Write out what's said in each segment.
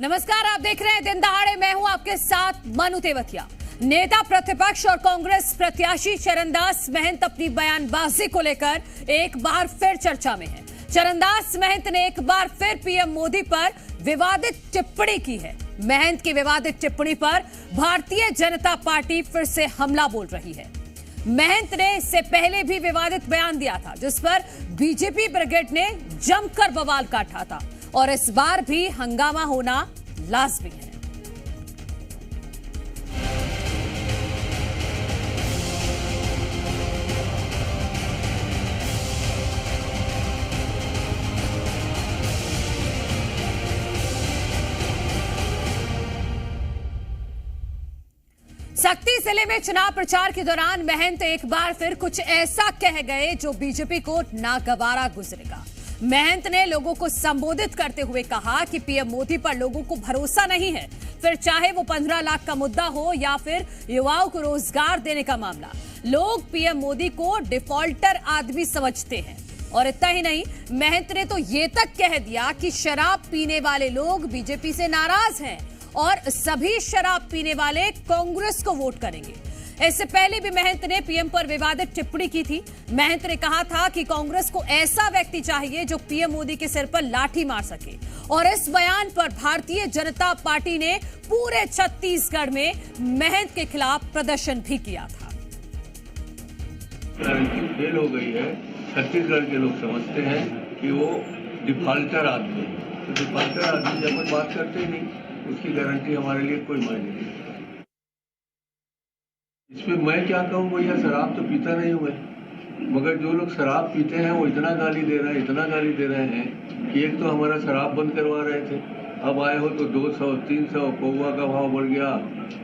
नमस्कार, आप देख रहे हैं दिन दहाड़े। मैं हूं आपके साथ मनु तेवतिया। नेता प्रतिपक्ष और कांग्रेस प्रत्याशी चरणदास महंत अपनी बयानबाजी को लेकर एक बार फिर चर्चा में हैं। चरणदास महंत ने एक बार फिर पीएम मोदी पर विवादित टिप्पणी की है। महंत की विवादित टिप्पणी पर भारतीय जनता पार्टी फिर से हमला बोल रही है। महंत ने इससे पहले भी विवादित बयान दिया था, जिस पर बीजेपी ब्रिगेड ने जमकर बवाल काटा था और इस बार भी हंगामा होना लाजमी है। सक्ती जिले में चुनाव प्रचार के दौरान महंत एक बार फिर कुछ ऐसा कह गए जो बीजेपी को नागवारा गुजरेगा। महंत ने लोगों को संबोधित करते हुए कहा कि पीएम मोदी पर लोगों को भरोसा नहीं है, फिर चाहे वो 15 लाख का मुद्दा हो या फिर युवाओं को रोजगार देने का मामला। लोग पीएम मोदी को डिफॉल्टर आदमी समझते हैं। और इतना ही नहीं, महंत ने तो ये तक कह दिया कि शराब पीने वाले लोग बीजेपी से नाराज हैं और सभी शराब पीने वाले कांग्रेस को वोट करेंगे। इससे पहले भी महंत ने पीएम पर विवादित टिप्पणी की थी। महंत ने कहा था कि कांग्रेस को ऐसा व्यक्ति चाहिए जो पीएम मोदी के सिर पर लाठी मार सके। और इस बयान पर भारतीय जनता पार्टी ने पूरे छत्तीसगढ़ में महंत के खिलाफ प्रदर्शन भी किया था। फेल हो गई है। छत्तीसगढ़ के लोग समझते हैं कि वो डिफॉल्टर आदमी है। तो डिफॉल्टर आदमी जब हम बात करते ही नहीं, उसकी गारंटी हमारे लिए कोई मायने नहीं। इसमें मैं क्या कहूँ, भैया शराब तो पीता नहीं हूँ मैं, मगर जो लोग शराब पीते हैं वो इतना गाली दे रहे हैं कि एक तो हमारा शराब बंद करवा रहे थे, अब आए हो तो 200-300 पौवा का भाव बढ़ गया,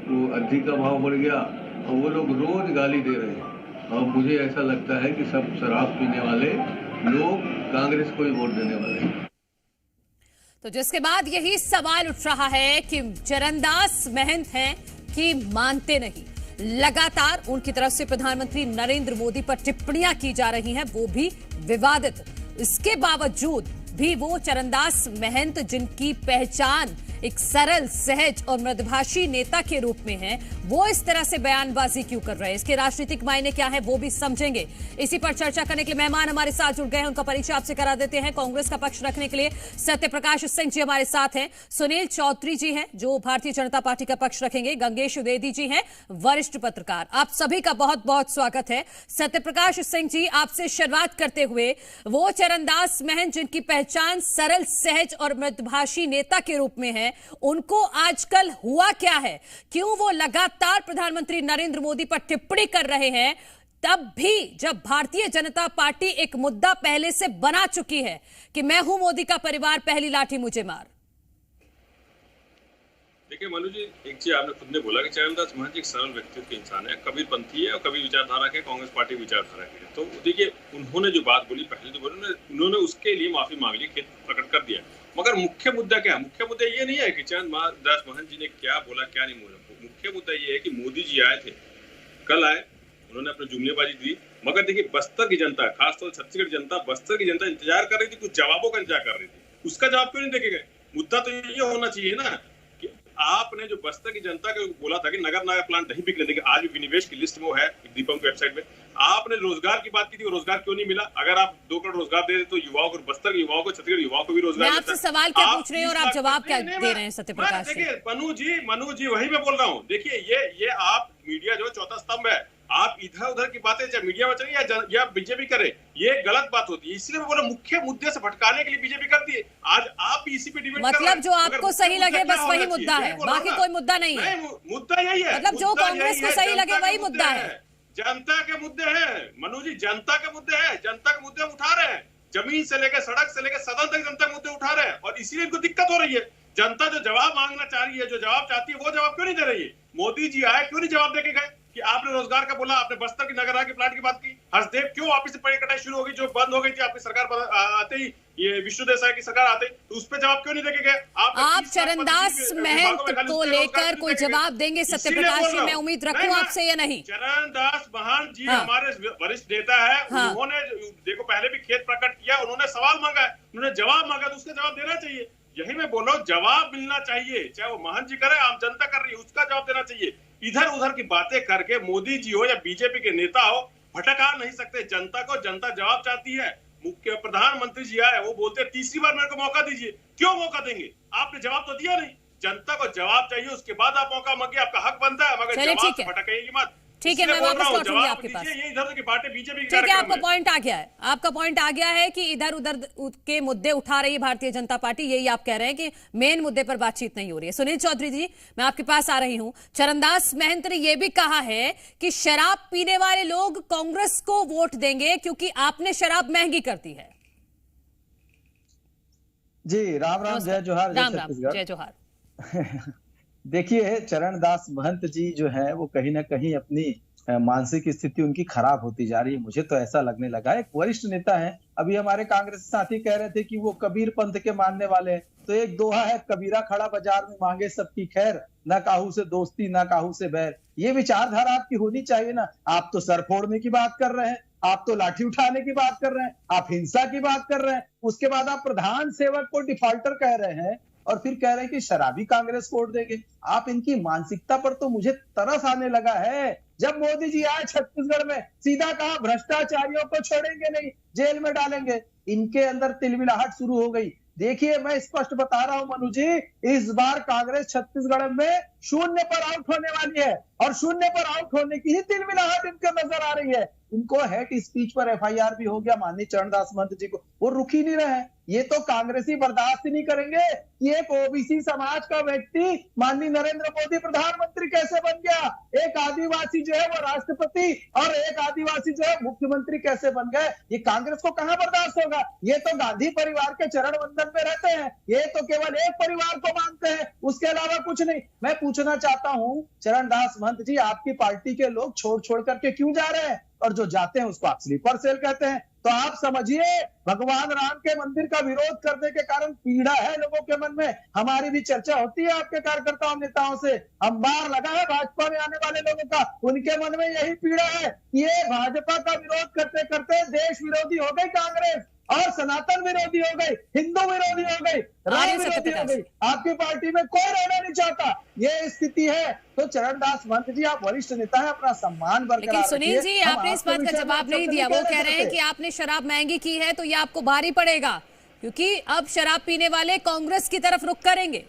वो अद्धी का भाव बढ़ गया, और वो लोग रोज गाली दे रहे हैं। और मुझे ऐसा लगता है कि सब शराब पीने वाले लोग कांग्रेस को ही वोट देने वाले हैं। तो जिसके बाद यही सवाल उठ रहा है कि चरणदास महंत हैं कि मानते नहीं। लगातार उनकी तरफ से प्रधानमंत्री नरेंद्र मोदी पर टिप्पणियां की जा रही हैं, वो भी विवादित। इसके बावजूद भी वो चरणदास महंत, जिनकी पहचान एक सरल, सहज और मृदुभाषी नेता के रूप में है, वो इस तरह से बयानबाजी क्यों कर रहे हैं, इसके राजनीतिक मायने क्या है, वो भी समझेंगे। इसी पर चर्चा करने के लिए मेहमान हमारे साथ जुड़ गए हैं। उनका परिचय आपसे करा देते हैं। कांग्रेस का पक्ष रखने के लिए सत्यप्रकाश सिंह जी हमारे साथ हैं। सुनील चौधरी जी हैं जो भारतीय जनता पार्टी का पक्ष रखेंगे। गंगेश द्विवेदी जी हैं, वरिष्ठ पत्रकार। आप सभी का बहुत बहुत स्वागत है। सत्यप्रकाश सिंह जी, आपसे शुरुआत करते हुए, वो चरणदास महंत जिनकी पहचान सरल, सहज और मृदुभाषी नेता के रूप में है, उनको आजकल हुआ क्या है? क्यों वो लगातार प्रधानमंत्री नरेंद्र मोदी पर टिप्पणी कर रहे हैं, तब भी जब भारतीय जनता पार्टी एक मुद्दा पहले से बना चुकी है कि मैं हूं मोदी का परिवार, पहली लाठी मुझे मार? देखिए मनु जी, एक चीज आपने खुद ने बोला कि चरणदास महंत एक सरल व्यक्तित्व के इंसान है, कबीरपंथी है और कबीर विचारधारा के, कांग्रेस पार्टी विचारधारा के। तो देखिए, उन्होंने जो बात बोली, पहले तो बोले उन्होंने उसके लिए माफी मांग ली, खेद प्रकट कर दिया। मगर मुख्य मुद्दा क्या है? मुख्य मुद्दा ये नहीं है कि चरणदास महंत जी ने क्या बोला क्या नहीं बोला। मुख्य मुद्दा ये है कि मोदी जी आए थे, कल आए, उन्होंने अपनी जुमलेबाजी दी, मगर देखिए बस्तर की जनता, खासतौर से छत्तीसगढ़ जनता, बस्तर की जनता इंतजार कर रही थी, कुछ जवाबों का इंतजार कर रही थी। उसका जवाब क्यों नहीं देखे गए? मुद्दा तो ये होना चाहिए ना कि आपने जो बस्तर की जनता को बोला था कि नगर नागा प्लांट नहीं बिकने देंगे, आज भी विनिवेश की लिस्ट में वो है दीपम की वेबसाइट में। आपने रोजगार की बात की थी, वो रोजगार क्यों नहीं मिला? अगर आप 2 करोड़ रोजगार दे तो युवाओं को, बस्तर के युवाओं को, छत्तीसगढ़ युवाओं को भी रोजगार। मैं आपसे सवाल क्या पूछ रही हूँ और आप जवाब क्या दे रहे हैं सत्यप्रकाश? देखिए मनु जी वही मैं बोल रहा हूँ। देखिए ये आप मीडिया जो चौथा स्तंभ है, आप इधर उधर की बातें चाहे मीडिया में चले या बीजेपी करे, ये गलत बात होती है। इसलिए मैं बोला मुख्य मुद्दे से भटकाने के लिए बीजेपी करती है। आज आप इसी पे डिबेट मतलब जो आपको सही लगे बस वही मुद्दा है, बाकी कोई मुद्दा नहीं है। मुद्दा यही है, मतलब जो कांग्रेस को सही लगे वही मुद्दा है। जनता के मुद्दे हैं मनु जी, जनता के मुद्दे हैं, जनता के मुद्दे हम उठा रहे हैं। जमीन से लेकर सड़क से लेकर सदन तक जनता के मुद्दे उठा रहे हैं, और इसीलिए इनको दिक्कत हो रही है। जनता जो जवाब मांगना चाह रही है, जो जवाब चाहती है, वो जवाब क्यों नहीं दे रही है? मोदी जी आए, क्यों नहीं जवाब देके गए कि आपने रोजगार का बोला, आपने बस्तर की नगर के प्लांट की बात की, हर्षदेव क्यों वापस से पेड़ कटाई शुरू हो गई, जो बंद हो गई थी आपकी सरकार आते ही, ये विष्णु देसाई की सरकार आते ही, तो उस पर जवाब क्यों नहीं देके गए? आप चरणदास महंत को लेकर कोई जवाब देंगे सत्य प्रकाश जी? मैं उम्मीद रखूं आपसे या नहीं? चरणदास महंत जी हमारे वरिष्ठ नेता है, उन्होंने देखो पहले भी खेद प्रकट किया, उन्होंने सवाल मांगा है, उन्होंने जवाब मांगा, तो उसका जवाब देना चाहिए। यही मैं बोल रहा हूँ, जवाब मिलना चाहिए, चाहे वो महंत जी करे, आम जनता कर रही है, उसका जवाब देना चाहिए। इधर उधर की बातें करके मोदी जी हो या बीजेपी के नेता हो, भटका नहीं सकते जनता को। जनता जवाब चाहती है। मुख्य प्रधानमंत्री जी आए, वो बोलते हैं तीसरी बार मेरे को मौका दीजिए। क्यों मौका देंगे? आपने जवाब तो दिया नहीं। जनता को जवाब चाहिए, उसके बाद आप मौका मांगिए, आपका हक बनता है, मगर जवाब से भटकाइएगी मत। ठीक है, मैं वापस लौटूंगी आपके पास। ये इधर की बातें बीजेपी ठीक है, आपका पॉइंट आ गया है। आपका पॉइंट आ गया है कि इधर उधर के मुद्दे उठा रही है भारतीय जनता पार्टी, यही आप कह रहे हैं कि मेन मुद्दे पर बातचीत नहीं हो रही है। सुनील चौधरी जी, मैं आपके पास आ रही हूं। चरणदास महंत ने यह भी कहा है कि शराब पीने वाले लोग कांग्रेस को वोट देंगे क्योंकि आपने शराब महंगी कर दी है। जी राम राम, जय जोहार। राम राम, जय जोहार। देखिए, चरणदास महंत जी जो है वो कहीं ना कहीं अपनी मानसिक स्थिति उनकी खराब होती जा रही है, मुझे तो ऐसा लगने लगा। एक वरिष्ठ नेता है, अभी हमारे कांग्रेस साथी कह रहे थे कि वो कबीर पंथ के मानने वाले हैं, तो एक दोहा है, कबीरा खड़ा बाजार में मांगे सबकी खैर, ना काहू से दोस्ती ना काहू से बैर। ये विचारधारा आपकी होनी चाहिए ना। आप तो सर फोड़ने की बात कर रहे हैं, आप तो लाठी उठाने की बात कर रहे हैं, आप हिंसा की बात कर रहे हैं, उसके बाद आप प्रधान सेवक को डिफॉल्टर कह रहे हैं और फिर कह रहे हैं कि शराबी कांग्रेस को वोट देंगे। आप इनकी मानसिकता पर तो मुझे तरस आने लगा है। जब मोदी जी आए छत्तीसगढ़ में, सीधा कहा भ्रष्टाचारियों को छोड़ेंगे नहीं, जेल में डालेंगे। इनके अंदर तिलमिलाहट शुरू हो गई। देखिए, मैं स्पष्ट बता रहा हूं मनु जी, इस बार कांग्रेस छत्तीसगढ़ में शून्य पर आउट होने वाली है और शून्य पर आउट होने की ही तिलमिलाहट इनके नजर आ रही है। इनको हेट स्पीच पर एफआईआर भी हो गया माननीय चरणदास महंत जी को, वो रुक ही नहीं रहे हैं। ये तो कांग्रेसी बर्दाश्त नहीं करेंगे कि एक ओबीसी समाज का व्यक्ति माननीय नरेंद्र मोदी प्रधानमंत्री कैसे बन गया, एक आदिवासी जो है वो राष्ट्रपति और एक आदिवासी जो है मुख्यमंत्री कैसे बन गए। ये कांग्रेस को कहां बर्दाश्त होगा। ये तो गांधी परिवार के चरण वंदन में रहते हैं, ये तो केवल एक परिवार को मानते हैं, उसके अलावा कुछ नहीं। मैं पूछना चाहता हूं चरणदास महंत जी, आपकी पार्टी के लोग छोड़ छोड़ करके क्यों जा रहे हैं, और जो जाते हैं उसको आप स्लीपर सेल कहते हैं। तो आप समझिए, भगवान राम के मंदिर का विरोध करने के कारण पीड़ा है लोगों के मन में। हमारी भी चर्चा होती है आपके कार्यकर्ताओं नेताओं से, अंबार लगा है भाजपा में आने वाले लोगों का, उनके मन में यही पीड़ा है। ये भाजपा का विरोध करते करते देश विरोधी हो गई कांग्रेस और सनातन विरोधी हो गई, हिंदू विरोधी हो गई, राम विरोधी हो गई। आपकी पार्टी में कोई रहना नहीं चाहता, ये स्थिति है। तो चरणदास महंत जी, आप वरिष्ठ नेता हैं, अपना सम्मान बरकरार रखिए। लेकिन सुनील जी, आपने इस बात का जवाब नहीं दिया। वो कह रहे हैं कि आपने शराब महंगी की है तो ये आपको भारी पड़ेगा, क्योंकि अब शराब पीने वाले कांग्रेस की तरफ रुख करेंगे।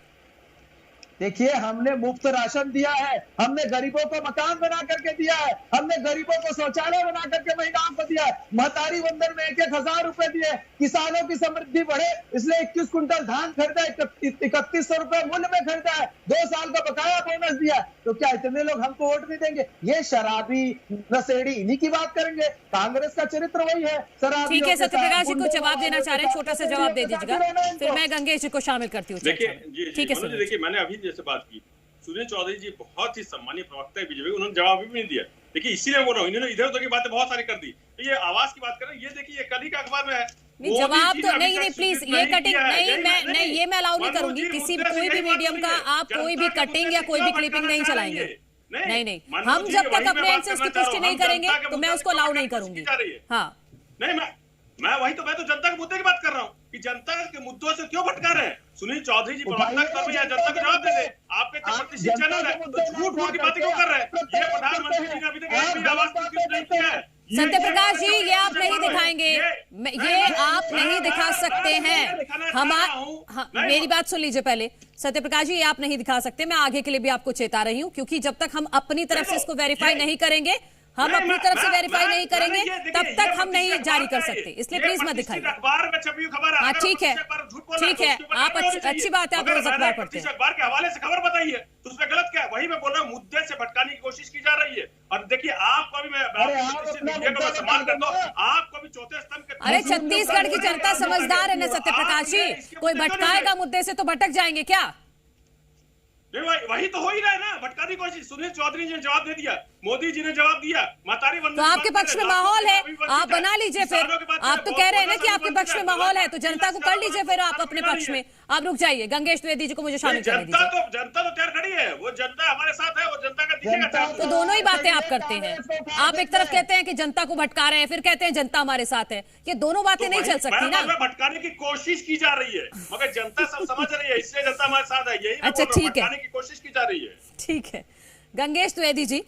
देखिए, हमने मुफ्त राशन दिया है, हमने गरीबों को मकान बना करके दिया है, हमने गरीबों को शौचालय बना करके महिलाओं को दिया है, महतारी वंदन में 1,000 रुपए दिए, किसानों की समृद्धि बढ़े इसलिए 21 कुंटल धान खरीदा, 3100 रुपए मूल्य में खरीदा है, 2 साल का बकाया बोनस दिया। तो क्या इतने लोग हमको वोट नहीं देंगे? ये शराबी नशेड़ी इन्हीं की बात करेंगे। कांग्रेस का चरित्र वही है। ठीक है, सत्यप्रकाश जी को जवाब देना चाह रहे हैं, छोटा सा जवाब दे दीजिएगा, फिर मैं गंगेश जी को शामिल करती हूँ। ठीक है, देखिए मैंने अभी जैसे बात की, सुनील चौधरी जी बहुत ही सम्मानीय प्रवक्ता है बीजेपी, उन्होंने जवाब भी नहीं दिया। देखिए इसीलिए बोल रहा हूँ, इन्होंने इधर उधर की बातें बहुत सारी कर दी। ये आवाज की बात कर रहे हैं, ये देखिए ये कल ही का अखबार में है। जवाब तो नहीं प्लीज, ये कटिंग नहीं, ये मैं अलाउ नहीं करूंगी। किसी कोई भी मीडियम का आप कोई भी कटिंग या कोई भी क्लिपिंग नहीं चलाएंगे। नहीं, हम जब तक अपने एंड से उसकी पुष्टि नहीं करेंगे तो मैं उसको अलाउ नहीं करूंगी। हाँ नहीं, मैं तो जनता के मुद्दे की बात कर रहा हूँ कि जनता के मुद्दों से क्यों भटका रहे हैं। सुनील चौधरी जी प्रवक्ता के तौर पर जनता को जवाब दे दे। आपके प्रतिष्ठित चैनल है तो झूठ बोल की बातें क्यों कर रहे हैं? ये प्रधानमंत्री जी ने अभी तक एक भी आवाज नहीं किया है। सत्यप्रकाश जी, ये आप नहीं दिखाएंगे, ये आप नहीं दिखा सकते हैं। मेरी बात सुन लीजिए पहले। सत्यप्रकाश जी, ये आप नहीं दिखा सकते। मैं आगे के लिए भी आपको चेता रही हूँ, क्योंकि जब तक हम अपनी तरफ से इसको वेरीफाई नहीं करेंगे, हम अपनी तरफ से वेरीफाई नहीं करेंगे, तब तक हम नहीं जारी कर सकते। इसलिए प्लीज मत दिखाइए। हाँ ठीक है, आप अच्छी बात है, आप रोज अखबार पढ़ते हैं। अखबार के हवाले से खबर बताइए तो उसमें गलत क्या है? वही मैं बोल रहा हूँ, मुद्दे से भटकाने की कोशिश की जा रही है। और देखिए आपको भी मैं सम्मान करता हूँ, आपको भी चौथे स्तंभ के। अरे छत्तीसगढ़ की जनता समझदार है ना सत्यप्रकाश जी, कोई भटकाएगा मुद्दे से तो भटक जाएंगे क्या? नहीं, वही तो हो ही रहा है ना, भटकाने की कोशिश। सुनील चौधरी जी ने जवाब दे दिया, मोदी जी ने जवाब दिया, मातारी वंदना। तो आपके पक्ष में माहौल है, आप बना लीजिए फिर। आप तो कह रहे हैं ना कि आपके पक्ष में माहौल है, तो जनता को कर लीजिए फिर आप अपने पक्ष में। आप रुक जाइए, गंगेश द्विवेदी जी को मुझे शामिल करने दीजिए। जनता तो तैयार खड़ी है, वो जनता हमारे साथ है, वो जनता का दिखेगा। तो दोनों ही बातें आप करते हैं। आप एक तरफ कहते हैं कि जनता को भटका रहे हैं, फिर कहते हैं जनता हमारे साथ है। ये दोनों बातें नहीं चल सकती ना। भटकाने की कोशिश की जा रही है, मगर जनता सब समझ रही है, इसलिए जनता हमारे साथ है। यही अच्छा, ठीक है, भटकाने की कोशिश की जा रही है। ठीक है। गंगेश द्विवेदी जी,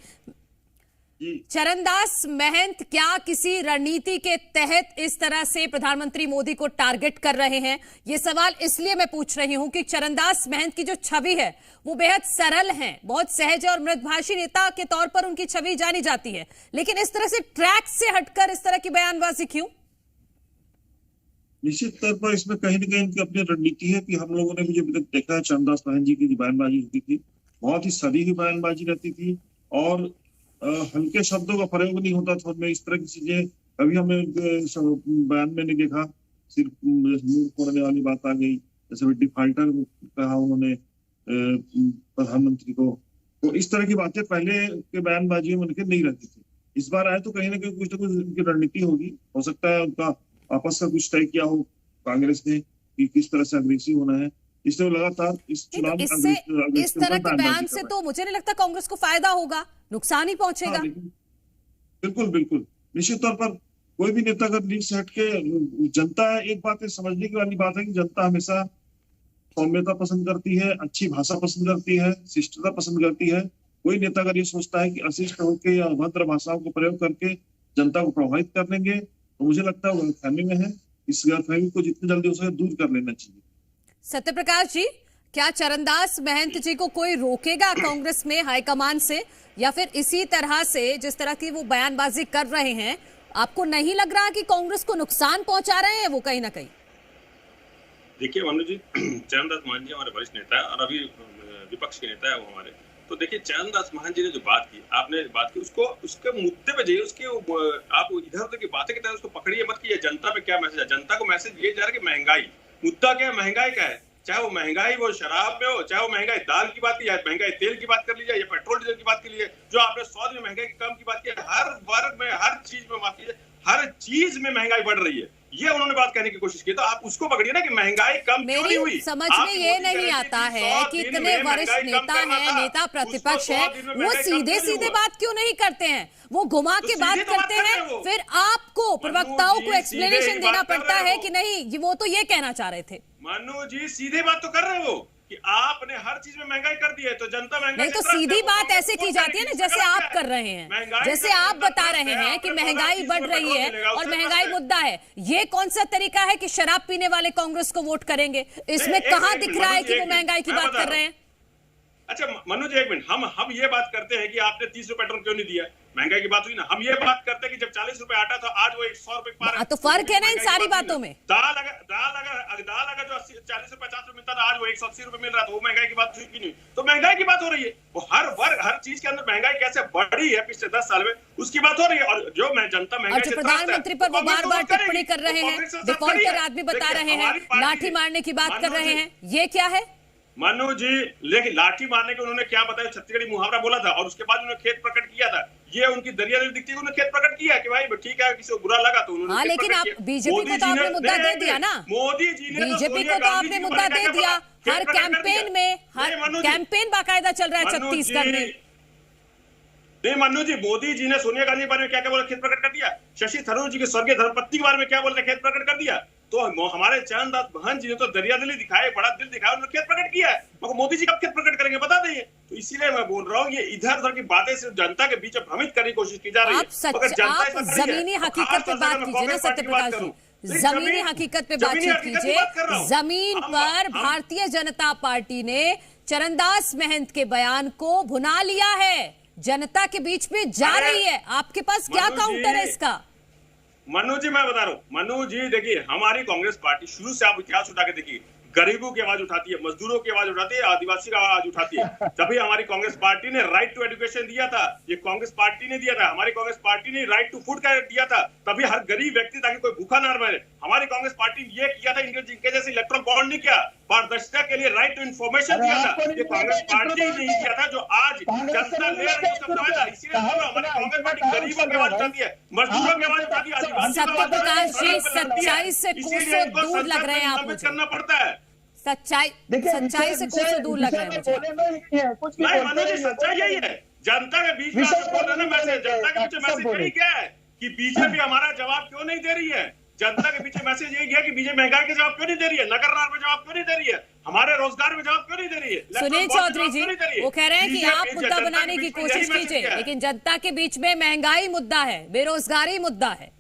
चरणदास महंत क्या किसी रणनीति के तहत इस तरह से प्रधानमंत्री मोदी को टारगेट कर रहे हैं? ये सवाल इसलिए मैं पूछ रही हूं कि चरणदास महंत की जो छवि है वो बेहद सरल है, बहुत सहज और मृदुभाषी नेता के तौर पर उनकी छवि जानी जाती है, लेकिन इस तरह से ट्रैक से हटकर इस तरह की बयानबाजी क्यों? निश्चित तौर पर इसमें कहीं ना कहीं इनकी अपनी रणनीति है कि हम लोगों ने भी जब तक देखा है चरणदास महंत जी की जो बयानबाजी होती थी, बहुत ही सदी की बयानबाजी रहती थी और हल्के शब्दों का प्रयोग नहीं होता था उनमें। इस तरह की चीजें कभी हमें बयान में नहीं देखा, सिर्फ मुंह फोड़ने वाली बात आ गई, जैसे डिफाल्टर कहा उन्होंने प्रधानमंत्री को। तो इस तरह की बातें पहले के बयानबाजियों में उनके नहीं रहती थी। इस बार आए तो कहीं ना कहीं कुछ ना कुछ उनकी रणनीति होगी, हो सकता है उनका आपस का कुछ तय किया हो कांग्रेस ने कि किस तरह से अग्रेसिव होना है, इसलिए लगातार इस चुनाव में इस तरह के बयान से तो मुझे नहीं लगता कांग्रेस को फायदा होगा, नुकसान ही पहुंचेगा। बिल्कुल बिल्कुल, निश्चित तौर पर कोई भी नेता अगर लीड से हटके, जनता एक बात है समझने की वाली बात है कि जनता हमेशा सौम्यता पसंद करती है, अच्छी भाषा पसंद करती है, शिष्टता पसंद करती है। कोई नेता अगर ये सोचता है कि अशिष्ट होकर या अभद्र भाषाओं को प्रयोग करके जनता को प्रभावित कर लेंगे, तो मुझे लगता है वो गलतफहमी में है। इस गलतफहमी को जितनी जल्दी हो सके दूर कर लेना चाहिए। सत्यप्रकाश जी, क्या चरणदास महंत जी को कोई रोकेगा कांग्रेस में हाईकमान से, या फिर इसी तरह से जिस तरह की वो बयानबाजी कर रहे हैं, आपको नहीं लग रहा कि कांग्रेस को नुकसान पहुंचा रहे हैं वो कहीं ना कहीं? देखिए मनु जी, चरणदास महंत जी हमारे वरिष्ठ नेता है और अभी विपक्ष के नेता है वो हमारे। तो देखिए चरणदास महंत जी ने जो बात की, आपने बात की, उसको उसके मुद्दे पे जाइए, उसके आप इधर उधर की बातें की तरह उसको पकड़िए मत कि जनता पे क्या मैसेज है। जनता को मैसेज ये जा रहा है कि महंगाई, मुद्दा क्या है, महंगाई का है। चाहे वो महंगाई वो शराब में हो, चाहे वो महंगाई दाल की बात की, या महंगाई तेल की बात कर लीजिए, या पेट्रोल डीजल की बात कर लीजिए, जो आपने 100 दिन में महंगाई की कम की बात की, हर वर्ग में, हर चीज में, माफ कीजिए, हर चीज में महंगाई बढ़ रही है, ये उन्होंने बात कहने की कोशिश की। तो आप उसको पकड़िए ना कि महंगाई कम क्यों नहीं हुई। समझ में ये नहीं आता है कि इतने वरिष्ठ नेता हैं, नेता प्रतिपक्ष है, वो सीधे सीधे बात क्यों नहीं करते हैं, वो घुमा के बात करते हैं, फिर आपको प्रवक्ताओं को एक्सप्लेनेशन देना पड़ता है कि नहीं वो तो ये कहना चाह रहे थे। मनु जी सीधे बात तो कर रहे हो कि आपने हर चीज में महंगाई कर दी है, तो जनता महंगाई नहीं, तो सीधी बात ऐसे की जाती है ना जैसे आप कर रहे हैं, जैसे आप बता रहे हैं कि महंगाई बढ़ रही है और महंगाई मुद्दा है। ये कौन सा तरीका है कि शराब पीने वाले कांग्रेस को वोट करेंगे? इसमें कहां दिख रहा है कि वो महंगाई की बात कर रहे हैं? अच्छा मनु जी एक मिनट, हम ये बात करते हैं कि आपने 30 रुपए पेट्रोल क्यों नहीं दिया, महंगाई की बात हुई ना। हम ये बात करते हैं कि जब 40 रुपए आटा था आज वो 100 रुपए पार है, तो फर्क है ना इन सारी बातों में। दाल अगर जो 40 से 50 रुपए मिलता था आज वो 180 रुपए मिल रहा था, वो महंगाई की बात हुई कि नहीं? तो महंगाई की बात हो रही है, वो हर वर्ग हर चीज के अंदर महंगाई कैसे बढ़ी है पिछले 10 साल में उसकी बात हो रही है। और जो जनता महंगाई से प्रधानमंत्री पर वो बार बार टिप्पणी कर रहे हैं, डिफॉल्टर आदमी बता रहे हैं, लाठी मारने की बात कर रहे हैं, ये क्या है? मनु जी लेकिन लाठी मारने के उन्होंने क्या बताया, छत्तीसगढ़ी मुहावरा बोला था और उसके बाद उन्होंने खेत प्रकट किया था। ये उनकी दरियादिली दिखती है, उन्होंने खेत प्रकट किया कि भाई ठीक है, किसी को बुरा लगा तो उन्होंने। हाँ, लेकिन आप बीजेपी को तो आपने मुद्दा दे दिया ना, मोदी जी ने बीजेपी को तो आपने मुद्दा दे दिया। हर कैंपेन में, हर कैंपेन बाकायदा चल रहा है छत्तीसगढ़ में। नहीं मनु जी, मोदी जी ने सोनिया गांधी के बारे में क्या क्या बोला, खेत प्रकट कर दिया। शशि थरूर जी के स्वर्गीय धर्मपत्नी के बारे में क्या बोलते, खेत प्रकट कर दिया। तो हमारे चरणदास महंत जी ने तो दरियादिली दिखाए, बड़ा दिल दिखाया, उन्होंने खेत प्रकट किया है, मगर मोदी जी कब खेत प्रकट करेंगे बता देंगे। तो इसीलिए मैं बोल रहा हूँ ये इधर उधर की बातें सिर्फ जनता के बीच में भ्रमित करने की कोशिश की जा रही है। आप जमीनी हकीकत पे बात कीजिए ना सत्यप्रकाश जी, जमीनी हकीकत पे बातचीत कीजिए। जमीन पर भारतीय जनता पार्टी ने चरणदास महंत के बयान को भुना लिया है, जनता के बीच में जा रही है। आपके पास क्या काउंटर है इसका? मनु जी मैं बता रहा हूँ, मनु जी देखिए हमारी कांग्रेस पार्टी शुरू से आप इतिहास उठा के देखिए, गरीबों की आवाज उठाती है, मजदूरों की आवाज उठाती है, आदिवासी की आवाज उठाती है। तभी हमारी कांग्रेस पार्टी ने राइट टू एजुकेशन दिया था, ये कांग्रेस पार्टी ने दिया था। हमारी कांग्रेस पार्टी ने राइट टू फूड का दिया था, तभी हर गरीब व्यक्ति ताकि कोई भूखा ना मरे। हमारी कांग्रेस पार्टी ने ये किया था, इनके जैसे इलेक्ट्रल बॉन्ड नहीं किया, पारदर्शिता के लिए राइट टू इन्फॉर्मेशन दिया था, ये कांग्रेस पार्टी ही नहीं दिया था, जो आज जनता ले रही है उसका फायदा। इसीलिए हमारी कांग्रेस पार्टी गरीबों की आवाज उठाती है, मजदूरों की आवाज उठाती है। सत्यप्रकाश जी, सच्चाई से कोसों दूर लग रहे हैं आप मुझे। करना पड़ता है सच्चाई से कोसों दूर लग रहे हैं मुझे। नहीं मनोज जी, सच्चाई यही है। जनता के बीच में बोल रहे ना मैसेज, जनता के बीच मैसेज यही क्या है कि बीजेपी हमारा जवाब क्यों नहीं दे रही है। जनता के पीछे मैसेज यही है कि बीजेपी महंगाई के जवाब क्यों नहीं दे रही है, नगर में जवाब क्यों नहीं दे रही है, हमारे रोजगार में जवाब क्यों नहीं दे रही है। सुनील चौधरी जी वो कह रहे हैं कि आप मुद्दा बनाने की कोशिश कीजिए, लेकिन जनता के बीच में महंगाई मुद्दा है, बेरोजगारी मुद्दा है।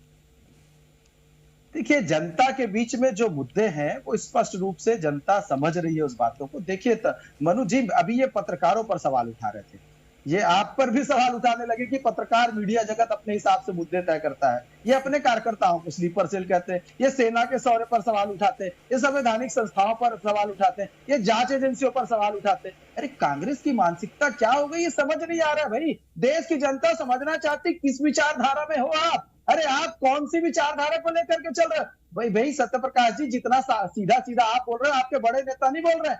देखिए, जनता के बीच में जो मुद्दे हैं वो स्पष्ट रूप से जनता समझ रही है उस बातों को। देखिए मनु जी, अभी ये पत्रकारों पर सवाल उठा रहे थे, ये आप पर भी सवाल उठाने लगे कि पत्रकार मीडिया जगत अपने हिसाब से मुद्दे तय करता है। ये अपने कार्यकर्ताओं को स्लीपर सेल कहते हैं, ये सेना के सौरे पर सवाल उठाते हैं, ये संवैधानिक संस्थाओं पर सवाल उठाते हैं, ये जांच एजेंसियों पर सवाल उठाते हैं। अरे कांग्रेस की मानसिकता क्या हो गई, ये समझ नहीं आ रहा है भाई। देश की जनता समझना चाहती किस विचारधारा में हो आप। अरे आप कौन सी विचारधारा को लेकर के चल रहे भाई सत्यप्रकाश जी, जितना सीधा सीधा आप बोल रहे हैं, आपके बड़े नेता नहीं बोल रहे हैं।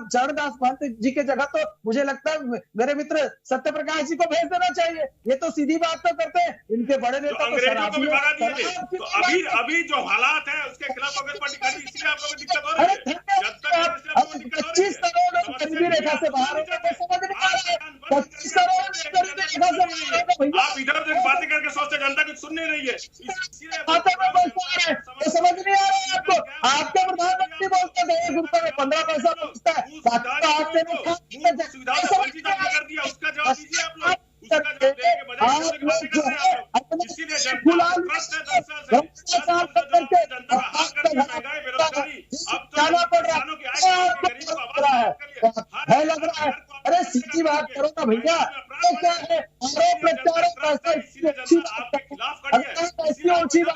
चरणदास महंत जी के जगह तो मुझे लगता है मेरे मित्र सत्यप्रकाश जी को भेज देना चाहिए। ये तो सीधी बात तो करते हैं, इनके बड़े नेता तो अभी जो हालात है उसके खिलाफ कांग्रेस पार्टी खड़ी, इसलिए आप लोगों को दिक्कत हो रही है। 25 करोड़ लोग गरीबी रेखा से बाहर हो गए, समझ नहीं आ रहा है। 25 करोड़ गरीबी रेखा से बाहर हो गए, आप इधर उधर बातें करके सोचते जनता कुछ सुन नहीं रही है, समझ नहीं आ रहा है आपको। आपके प्रधानमंत्री बोलते थे 1 रुपए में 15 पैसा पहुंचता है, बाकी तो आपने कर दिया। उसका जवाब दीजिए आप लोग, उसका जवाब देने के बजाय लग रहा है। अरे सीधी बात करो ना भैया, ये क्या है आरोप प्रत्यारोप ऐसी ऊंची बात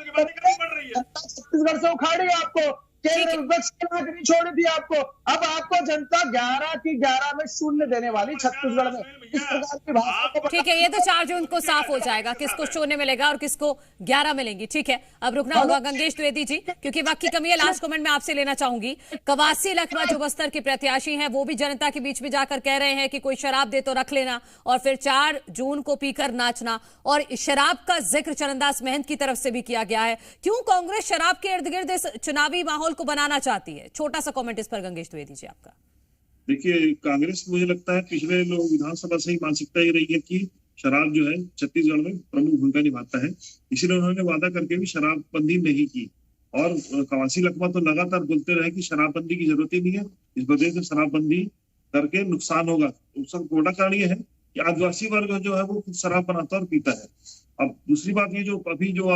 छत्तीसगढ़ से उखाड़ी आपको, केंद्र विपक्ष की नौकरी छोड़ दी आपको। अब आपको जनता 11 की 11 में 0 देने वाली छत्तीसगढ़ में। इस प्रकार की भाषा को ठीक है, ये तो 4 जून को साफ हो जाएगा किसको 0 मिलेगा और किसको 11 मिलेंगी। ठीक है, अब रुकना होगा गंगेश द्विवेदी जी, क्योंकि वक्त की कमी है। लास्ट कमेंट में आपसे लेना चाहूंगी। कवासी लखमा जो बस्तर के प्रत्याशी हैं, वो भी जनता के बीच में जाकर कह रहे हैं कि कोई शराब दे तो रख लेना, और फिर 4 जून को पीकर नाचना। और शराब का जिक्र चरणदास महंत की तरफ से भी किया गया है। क्यों कांग्रेस शराब के इर्द गिर्द चुनावी माहौल को बनाना चाहती है? छोटा सा कमेंट इस पर गंगेश द्विवेदी जी आपका। देखिए, कांग्रेस मुझे लगता है पिछले लोग विधानसभा से ही मानसिकता ये रही है कि शराब जो है छत्तीसगढ़ में प्रमुख भूमिका निभाता है, इसीलिए उन्होंने वादा करके भी शराबबंदी नहीं की। और कवासी लखमा तो लगातार बोलते रहे कि शराबबंदी की जरूरत ही नहीं है, इस वजह से शराबबंदी करके नुकसान होगा। उसका बड़ा कारण ये है कि आदिवासी वर्ग जो है वो खुद शराब बनाता और पीता है। अब दूसरी बात, ये जो अभी जो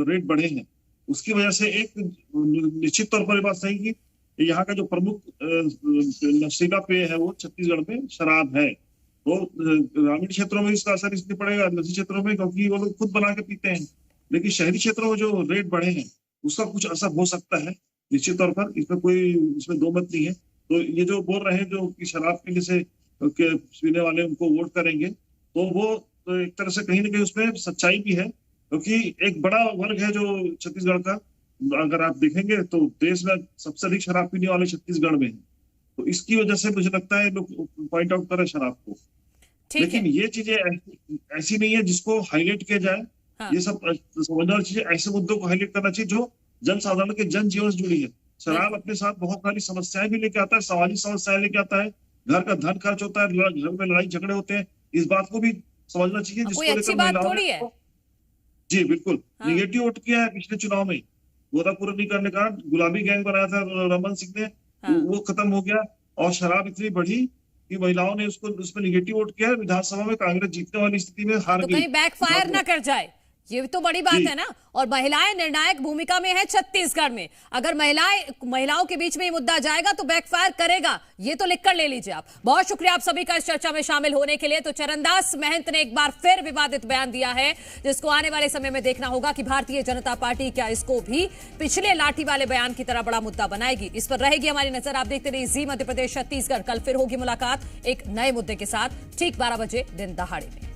रेट बढ़े हैं उसकी वजह से एक निश्चित तौर पर बात सही कि यहाँ का जो प्रमुख नशीला पेय है वो छत्तीसगढ़ में शराब है। तो ग्रामीण क्षेत्रों में इसका असर इसलिए पड़ेगा, नदी क्षेत्रों में, क्योंकि वो लोग खुद बना के पीते हैं। लेकिन शहरी क्षेत्रों में जो रेट बढ़े हैं उसका कुछ असर हो सकता है निश्चित तौर पर, इसमें दो मत नहीं है। तो ये जो बोल रहे हैं जो कि शराब पीने से पीने वाले उनको वोट करेंगे, तो वो तो एक तरह से कहीं ना कहीं उसमें सच्चाई भी है, क्योंकि एक बड़ा वर्ग है जो छत्तीसगढ़ का, अगर आप देखेंगे तो देश में सबसे अधिक शराब पीने वाले छत्तीसगढ़ में है। तो इसकी वजह से मुझे लगता है लोग पॉइंट आउट कर रहे हैं शराब को। लेकिन ये चीजें ऐसी नहीं है जिसको हाईलाइट किया जाए। हाँ। ये सब समझना चाहिए, ऐसे मुद्दों को हाईलाइट करना चाहिए जो जन साधारण के जन जीवन से जुड़ी है। शराब अपने साथ बहुत सारी समस्याएं भी लेके आता है, सामाजिक समस्याएं लेके आता है, घर का धन खर्च होता है, घर में लड़ाई झगड़े होते हैं। इस बात को भी समझना चाहिए, जिसको लेकर महिलाओं जी बिल्कुल निगेटिव वोट किया है पिछले चुनाव में। वादा पूरा नहीं करने का गुलाबी गैंग बनाया था रमन सिंह ने, वो खत्म हो गया। और शराब इतनी बढ़ी कि महिलाओं ने उसमें निगेटिव वोट किया। विधानसभा में कांग्रेस जीतने वाली स्थिति में हार गई। कहीं बैकफायर ना कर जाए, ये तो बड़ी बात है ना। और महिलाएं निर्णायक भूमिका में है छत्तीसगढ़ में। अगर महिलाओं के बीच में ये मुद्दा जाएगा तो बैकफायर करेगा, ये तो लिखकर ले लीजिए आप। बहुत शुक्रिया आप सभी का इस चर्चा में शामिल होने के लिए। तो चरणदास महंत ने एक बार फिर विवादित बयान दिया है, जिसको आने वाले समय में देखना होगा कि भारतीय जनता पार्टी क्या इसको भी पिछले लाठी वाले बयान की तरह बड़ा मुद्दा बनाएगी। इस पर रहेगी हमारी नजर। आप देखते रहिए जी मध्य प्रदेश छत्तीसगढ़। कल फिर होगी मुलाकात एक नए मुद्दे के साथ, ठीक 12 बजे दिन दहाड़े में।